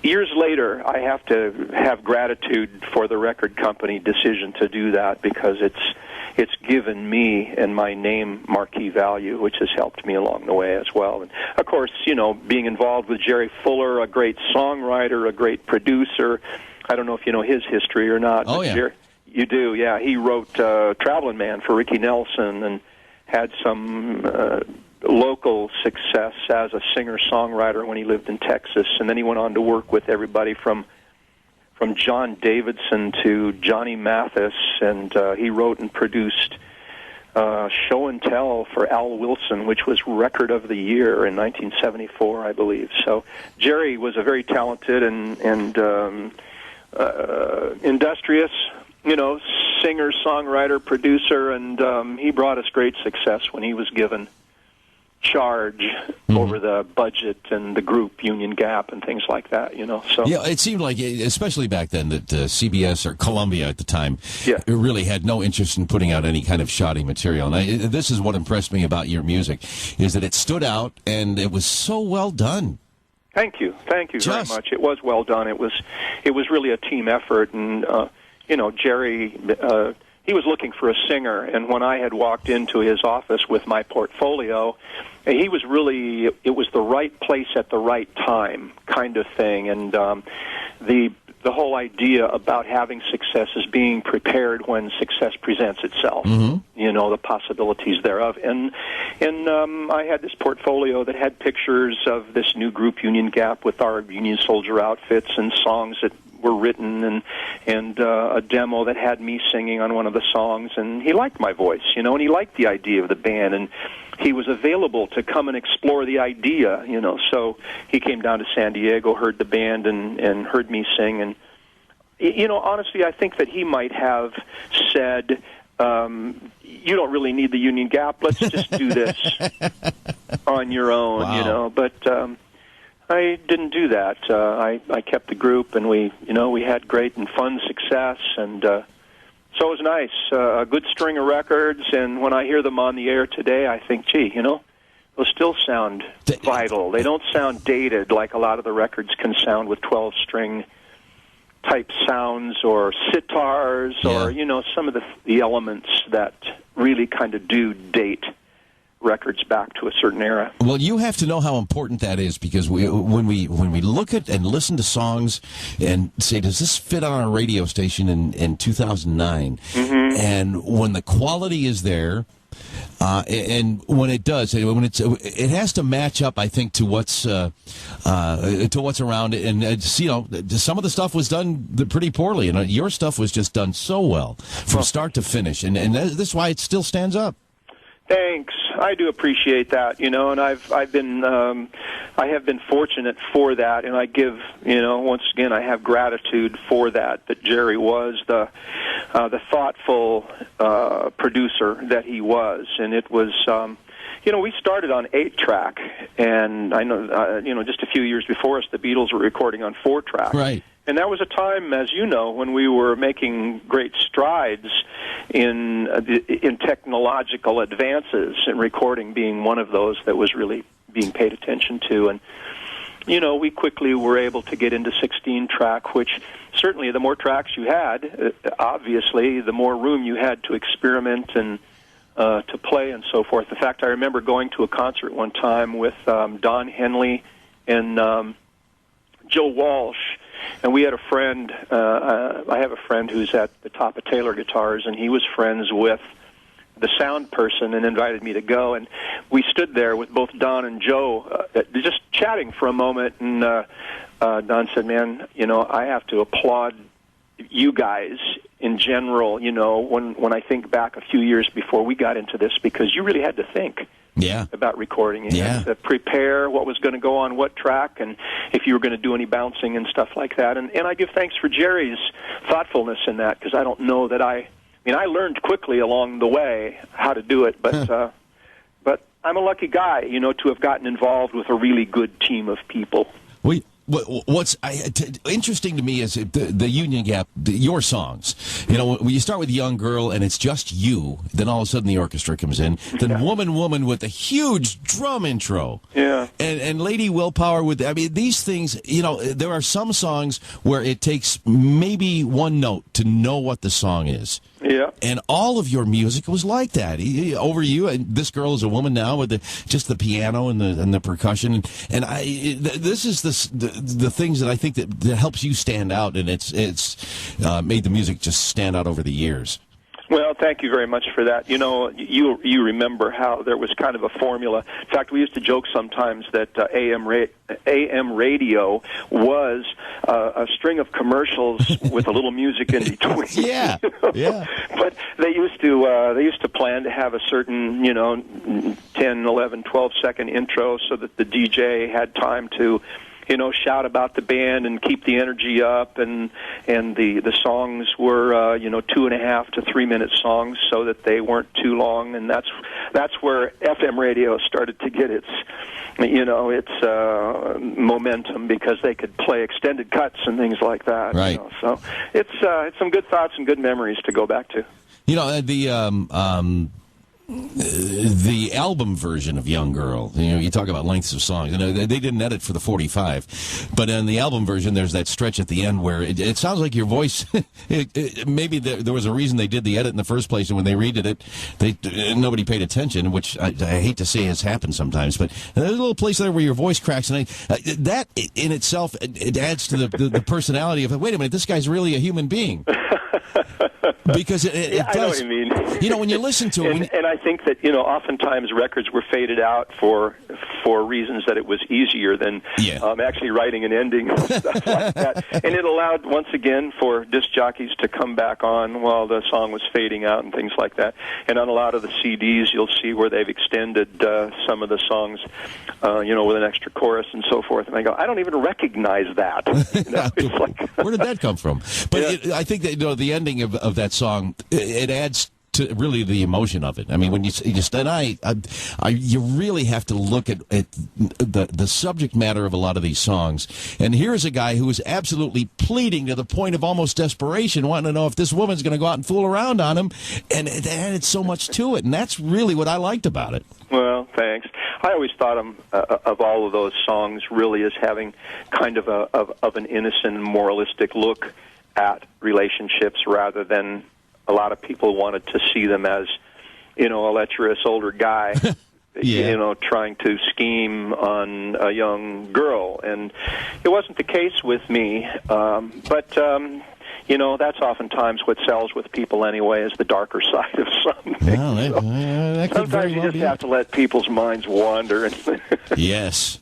years later, I have to have gratitude for the record company decision to do that, because it's given me and my name marquee value, which has helped me along the way as well. And of course, being involved with Jerry Fuller, a great songwriter, a great producer. I don't know if you know his history or not. Oh, yeah. You do, yeah. He wrote Traveling Man for Ricky Nelson and had some local success as a singer-songwriter when he lived in Texas. And then he went on to work with everybody from John Davidson to Johnny Mathis, and he wrote and produced Show and Tell for Al Wilson, which was Record of the Year in 1974, I believe. So Jerry was a very talented and industrious, singer, songwriter, producer, and he brought us great success when he was given charge over the budget and the group Union Gap and things like that, So yeah, it seemed like, especially back then, that CBS or Columbia at the time really had no interest in putting out any kind of shoddy material. And this is what impressed me about your music, is that it stood out and it was so well done. Thank you very much. It was well done. It was really a team effort, and Jerry. He was looking for a singer, and when I had walked into his office with my portfolio, it was the right place at the right time kind of thing, and the whole idea about having success is being prepared when success presents itself, the possibilities thereof. And I had this portfolio that had pictures of this new group Union Gap with our Union Soldier outfits and songs that were written, and a demo that had me singing on one of the songs, and he liked my voice, and he liked the idea of the band, and he was available to come and explore the idea, so he came down to San Diego, heard the band, and heard me sing, and honestly, I think that he might have said, you don't really need the Union Gap, let's just do this on your own. Wow. But I didn't do that. I kept the group, and we had great and fun success, and so it was nice. A good string of records, and when I hear them on the air today, I think, gee, those still sound vital. They don't sound dated like a lot of the records can sound with 12-string type sounds or sitars or some of the elements that really kind of do date records back to a certain era. Well, you have to know how important that is, because when we look at and listen to songs and say, does this fit on our radio station in 2009? And when the quality is there, and when it does, it has to match up, I think, to what's around it. And some of the stuff was done pretty poorly, and your stuff was just done so well from start to finish, and this is why it still stands up. Thanks. I do appreciate that, and I have been fortunate for that, and I give, once again, I have gratitude for that Jerry was the thoughtful producer that he was, and it was, we started on 8-track, and I know, just a few years before us, the Beatles were recording on 4-track. Right. And that was a time, as you know, when we were making great strides in technological advances, and recording being one of those that was really being paid attention to. And, we quickly were able to get into 16-track, which certainly the more tracks you had, obviously, the more room you had to experiment and to play and so forth. In fact, I remember going to a concert one time with Don Henley and Joe Walsh. And we had a friend, I have a friend who's at the top of Taylor Guitars, and he was friends with the sound person and invited me to go. And we stood there with both Don and Joe just chatting for a moment, and Don said, man, I have to applaud you guys in general, when I think back a few years before we got into this, because you really had to think. About recording. You had to prepare what was going to go on what track, and if you were going to do any bouncing and stuff like that. And I give thanks for Jerry's thoughtfulness in that, because I don't know that I learned quickly along the way how to do it, but I'm a lucky guy, to have gotten involved with a really good team of people. Well, what's interesting to me is the Union Gap, your songs. You know, when you start with Young Girl and it's just you, then all of a sudden the orchestra comes in. Then Woman with a huge drum intro. Yeah. And Lady Willpower with, I mean, these things, you know, there are some songs where it takes maybe one note to know what the song is. Yeah. And all of your music was like that. Over you, and This Girl Is a Woman Now with just the piano and the percussion. And this is the things that I think that helps you stand out, and it's made the music just stand out over the years. Well, thank you very much for that. You know, you remember how there was kind of a formula. In fact, we used to joke sometimes that AM radio was a string of commercials with a little music in between. Yeah, yeah. But they used to plan to have a certain, 10, 11, 12-second intro so that the DJ had time to, shout about the band and keep the energy up, and the songs were 2.5 to 3 minute songs so that they weren't too long, and that's where FM radio started to get its momentum, because they could play extended cuts and things like that. Right. So it's some good thoughts and good memories to go back to. The album version of Young Girl, you talk about lengths of songs. They didn't edit for the 45, but in the album version, there's that stretch at the end where it sounds like your voice. Maybe there was a reason they did the edit in the first place, and when they redid it, nobody paid attention, which I hate to say has happened sometimes. But there's a little place there where your voice cracks, and that in itself it adds to the personality of, wait a minute, this guy's really a human being. Because it does. I know what you mean. When you listen to it, and I think that oftentimes records were faded out for reasons that it was easier than actually writing an ending and stuff like that. And it allowed, once again, for disc jockeys to come back on while the song was fading out and things like that. And on a lot of the CDs, you'll see where they've extended some of the songs, with an extra chorus and so forth. And I go, I don't even recognize that. It's like, where did that come from? But I think that the ending of that song, it adds to really the emotion of it. I mean, when you really have to look at the subject matter of a lot of these songs. And here's a guy who is absolutely pleading to the point of almost desperation, wanting to know if this woman's going to go out and fool around on him. And it added so much to it. And that's really what I liked about it. Well, thanks. I always thought of all of those songs really as having kind of an innocent and moralistic look at relationships, rather than a lot of people wanted to see them as, a lecherous older guy, trying to scheme on a young girl. And it wasn't the case with me. But that's oftentimes what sells with people anyway, is the darker side of something. Well, that could sometimes you just have to let people's minds wander. Yes.